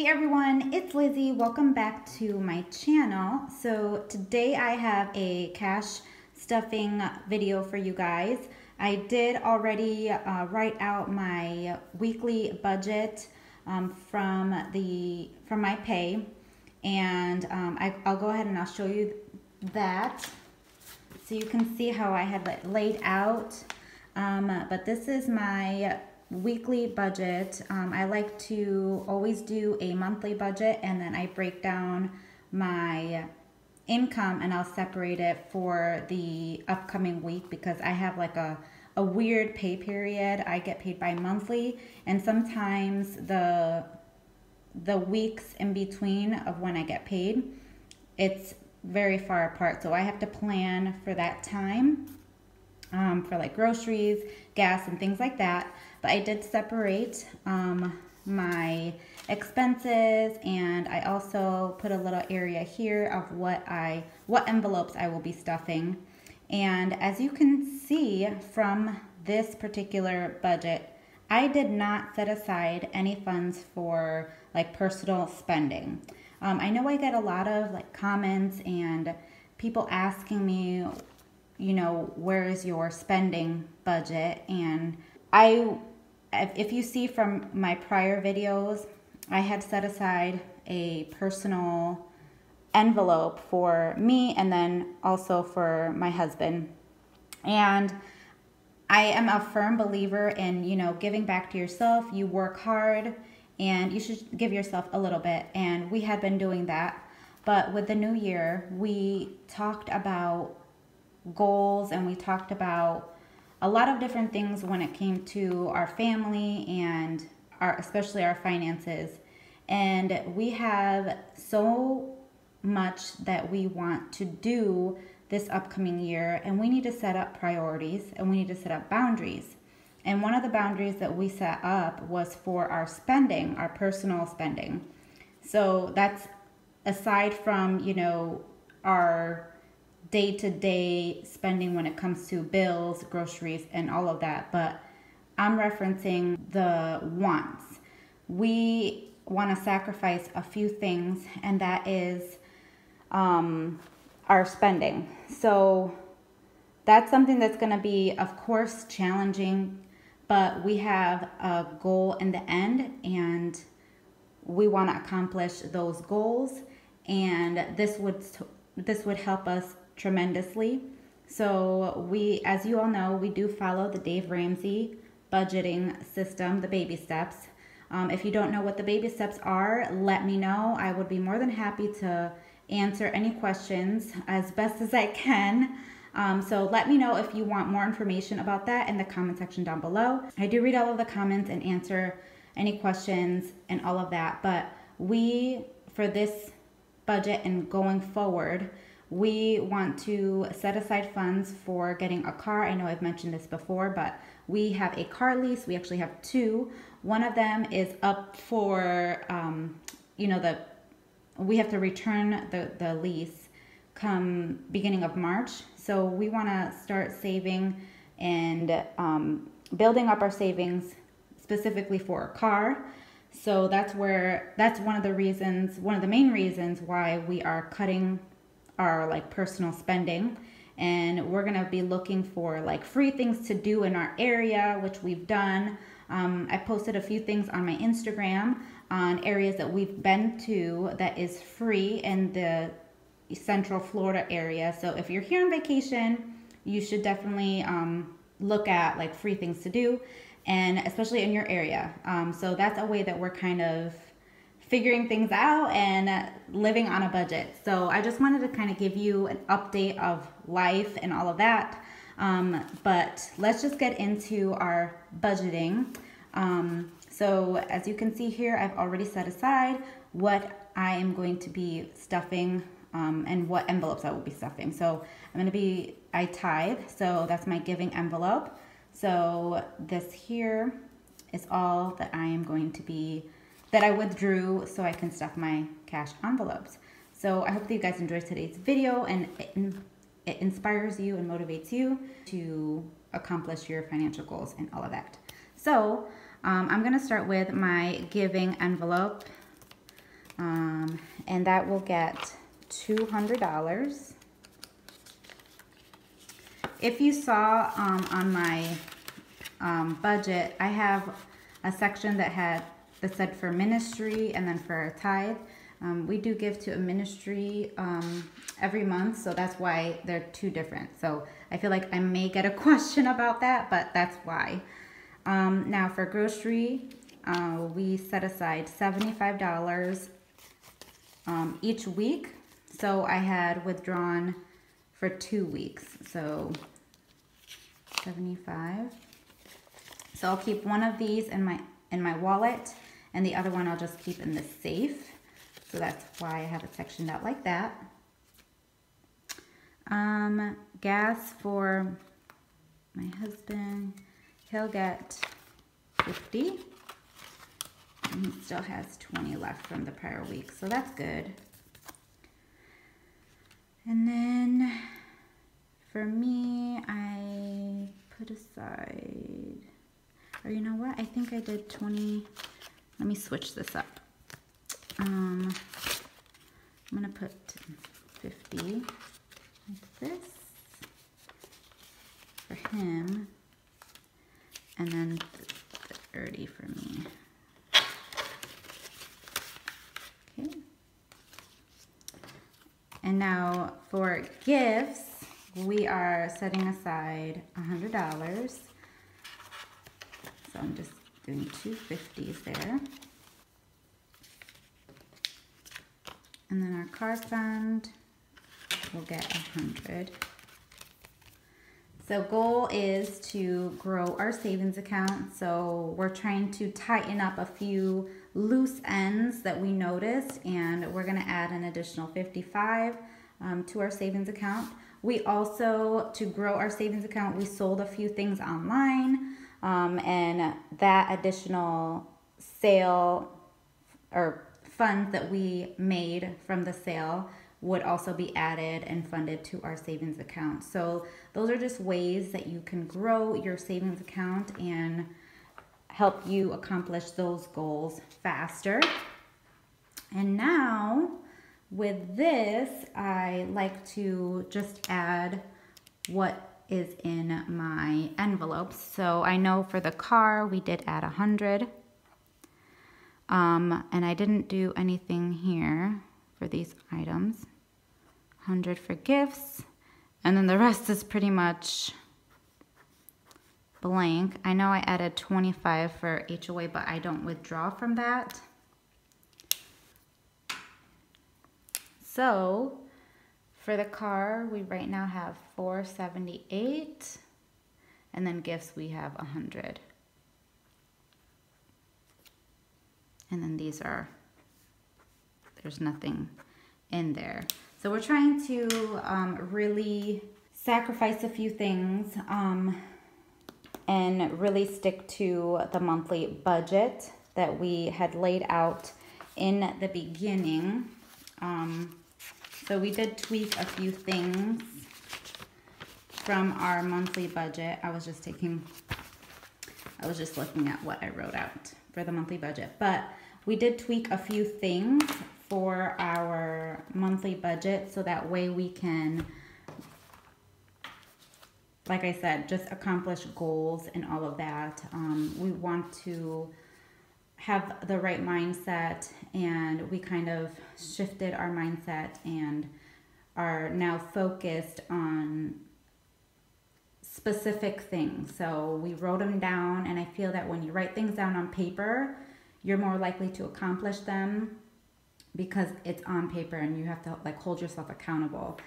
Hey everyone, it's Lizzie. Welcome back to my channel. So today I have a cash stuffing video for you guys. I did already write out my weekly budget from my pay, and I'll go ahead and I'll show you that so you can see how I had it laid out. But this is my weekly budget. I like to always do a monthly budget, and then I break down my income and I'll separate it for the upcoming week because I have like a weird pay period. I get paid bi-monthly, and sometimes the weeks in between of when I get paid, it's very far apart, so I have to plan for that time for like groceries, gas, and things like that. But I did separate my expenses, and I also put a little area here of what envelopes I will be stuffing. And as you can see from this particular budget, I did not set aside any funds for like personal spending. I know I get a lot of like comments and people asking me, you know, where is your spending budget? And if you see from my prior videos, I had set aside a personal envelope for me and then also for my husband. And I am a firm believer in, you know, giving back to yourself. You work hard and you should give yourself a little bit. And we had been doing that. But with the new year, we talked about goals, and we talked about a lot of different things when it came to our family and especially our finances. And we have so much that we want to do this upcoming year, and we need to set up priorities and we need to set up boundaries. And one of the boundaries that we set up was for our spending, our personal spending. So that's aside from, you know, our day-to-day spending when it comes to bills, groceries, and all of that, but I'm referencing the wants. We want to sacrifice a few things, and that is our spending. So that's something that's going to be, of course, challenging, but we have a goal in the end, and we want to accomplish those goals, and this would help us tremendously. So as you all know, we do follow the Dave Ramsey budgeting system, the baby steps. If you don't know what the baby steps are, let me know. I would be more than happy to answer any questions as best as I can. So let me know if you want more information about that in the comment section down below. I do read all of the comments and answer any questions and all of that. But for this budget and going forward, we want to set aside funds for getting a car. I know I've mentioned this before, but we have a car lease. We actually have two. One of them is up for, you know, we have to return the lease come beginning of March. So we want to start saving and building up our savings specifically for a car. So that's one of the main reasons why we are cutting our like personal spending, and we're gonna be looking for like free things to do in our area, which we've done. I posted a few things on my Instagram on areas that we've been to that is free in the Central Florida area. So if you're here on vacation, you should definitely look at like free things to do, and especially in your area. So that's a way that we're kind of figuring things out and living on a budget. So I just wanted to kind of give you an update of life and all of that. But let's just get into our budgeting. So as you can see here, I've already set aside what I am going to be stuffing and what envelopes I will be stuffing. So I tithe, so that's my giving envelope. So this here is all that I am going to be that I withdrew so I can stuff my cash envelopes. So I hope that you guys enjoyed today's video and it inspires you and motivates you to accomplish your financial goals and all of that. So I'm gonna start with my giving envelope. and that will get $200. If you saw on my budget, I have a section that said for ministry and then for a tithe. We do give to a ministry every month, so that's why they're two different. So I feel like I may get a question about that, but that's why. Now for grocery, we set aside $75 each week. So I had withdrawn for 2 weeks. So 75. So I'll keep one of these in my wallet, and the other one I'll just keep in the safe. So that's why I have it sectioned out like that. Gas for my husband, he'll get 50. And he still has 20 left from the prior week, so that's good. And then for me, I put aside, or you know what? I think I did 20. Let me switch this up. I'm gonna put 50 like this for him, and then 30 for me. Okay. And now for gifts, we are setting aside $100. So I'm just doing 2 50s there. And then our car fund will get 100. So goal is to grow our savings account. So we're trying to tighten up a few loose ends that we noticed, and we're gonna add an additional 55 to our savings account. We also, to grow our savings account, we sold a few things online, and that additional sale or funds that we made from the sale would also be added and funded to our savings account. So those are just ways that you can grow your savings account and help you accomplish those goals faster. And now with this, I like to just add what is in my envelopes. So I know for the car, we did add 100. And I didn't do anything here for these items. 100 for gifts, and then the rest is pretty much blank. I know I added 25 for HOA, but I don't withdraw from that. So for the car, we right now have 478, and then gifts we have 100. And then these are, there's nothing in there. So we're trying to really sacrifice a few things and really stick to the monthly budget that we had laid out in the beginning. So we did tweak a few things from our monthly budget. I was just looking at what I wrote out for the monthly budget, but we did tweak a few things for our monthly budget, so that way we can, like I said, just accomplish goals and all of that. We want to have the right mindset, and we kind of shifted our mindset and are now focused on specific things. So we wrote them down, and I feel that when you write things down on paper, you're more likely to accomplish them because it's on paper and you have to like hold yourself accountable.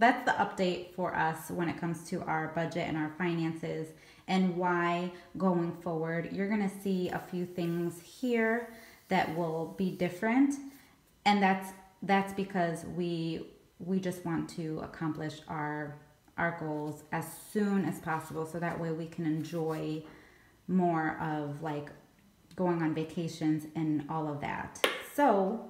That's the update for us when it comes to our budget and our finances, and why going forward you're gonna see a few things here that will be different, and that's because we just want to accomplish our goals as soon as possible, so that way we can enjoy more of like going on vacations and all of that. So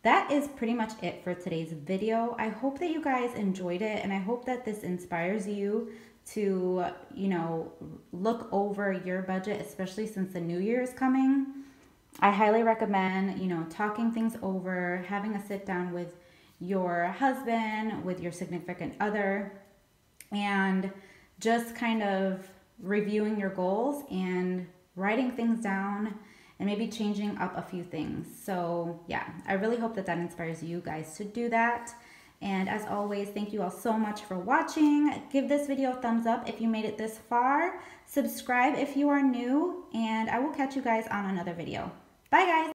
that is pretty much it for today's video. I hope that you guys enjoyed it, and I hope that this inspires you to, you know, look over your budget, especially since the new year is coming. I highly recommend, you know, talking things over, having a sit down with your husband, with your significant other, and just kind of reviewing your goals and writing things down and maybe changing up a few things. So yeah, I really hope that that inspires you guys to do that. And as always, thank you all so much for watching. Give this video a thumbs up if you made it this far. Subscribe if you are new, and I will catch you guys on another video. Bye guys.